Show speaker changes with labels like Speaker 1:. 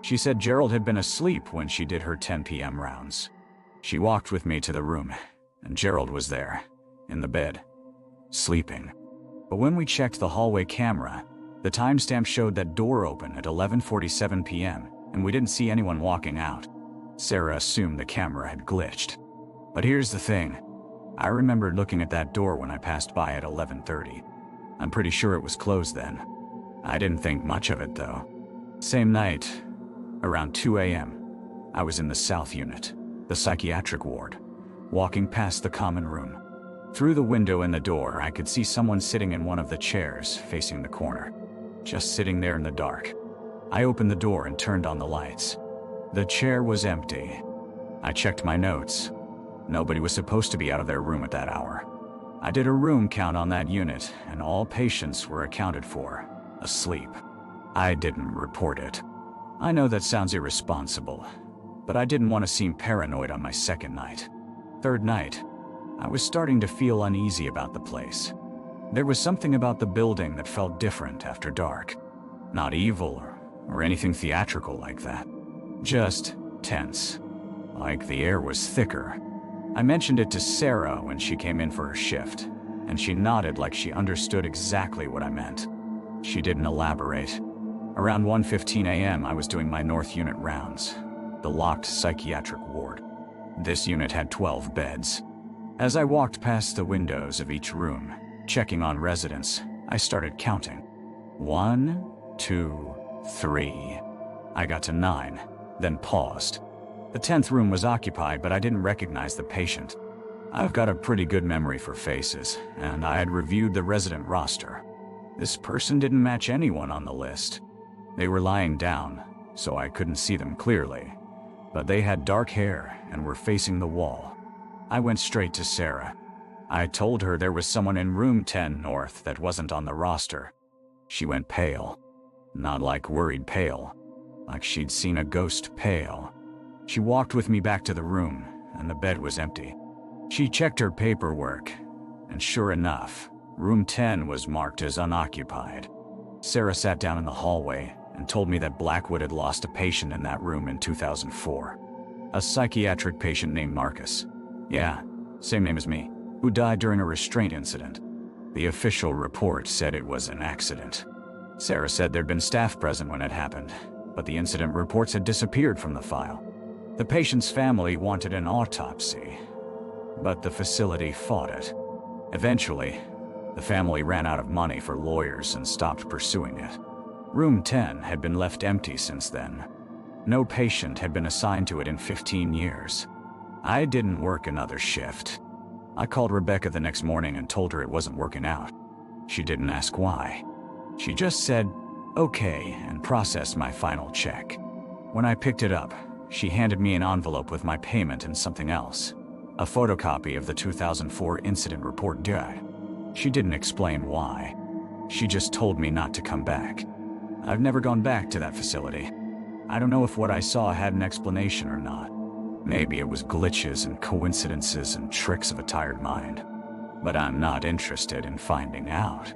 Speaker 1: She said Gerald had been asleep when she did her 10 p.m. rounds. She walked with me to the room, and Gerald was there, in the bed, sleeping. But when we checked the hallway camera, the timestamp showed that door open at 11:47 p.m., and we didn't see anyone walking out. Sarah assumed the camera had glitched. But here's the thing. I remembered looking at that door when I passed by at 11:30. I'm pretty sure it was closed then. I didn't think much of it though. Same night, around 2 a.m., I was in the South Unit, the psychiatric ward, walking past the common room. Through the window in the door, I could see someone sitting in one of the chairs facing the corner, just sitting there in the dark. I opened the door and turned on the lights. The chair was empty. I checked my notes. Nobody was supposed to be out of their room at that hour. I did a room count on that unit, and all patients were accounted for, asleep. I didn't report it. I know that sounds irresponsible, but I didn't want to seem paranoid on my second night. Third night, I was starting to feel uneasy about the place. There was something about the building that felt different after dark. Not evil or anything theatrical like that. Just tense. Like the air was thicker. I mentioned it to Sarah when she came in for her shift, and she nodded like she understood exactly what I meant. She didn't elaborate. Around 1:15 a.m., I was doing my North Unit rounds, the locked psychiatric ward. This unit had 12 beds. As I walked past the windows of each room, checking on residents, I started counting. 1, 2, 3. I got to 9, then paused. The 10th room was occupied, but I didn't recognize the patient. I've got a pretty good memory for faces, and I had reviewed the resident roster. This person didn't match anyone on the list. They were lying down, so I couldn't see them clearly, but they had dark hair and were facing the wall. I went straight to Sarah. I told her there was someone in room 10 North that wasn't on the roster. She went pale. Not like worried pale, like she'd seen a ghost pale. She walked with me back to the room, and the bed was empty. She checked her paperwork, and sure enough, room 10 was marked as unoccupied. Sarah sat down in the hallway and told me that Blackwood had lost a patient in that room in 2004. A psychiatric patient named Marcus. Yeah, same name as me, who died during a restraint incident. The official report said it was an accident. Sarah said there'd been staff present when it happened, but the incident reports had disappeared from the file. The patient's family wanted an autopsy, but the facility fought it. Eventually, the family ran out of money for lawyers and stopped pursuing it. Room 10 had been left empty since then. No patient had been assigned to it in 15 years. I didn't work another shift. I called Rebecca the next morning and told her it wasn't working out. She didn't ask why. She just said, okay, and processed my final check. When I picked it up, she handed me an envelope with my payment and something else. A photocopy of the 2004 incident report guide. She didn't explain why. She just told me not to come back. I've never gone back to that facility. I don't know if what I saw had an explanation or not. Maybe it was glitches and coincidences and tricks of a tired mind. But I'm not interested in finding out.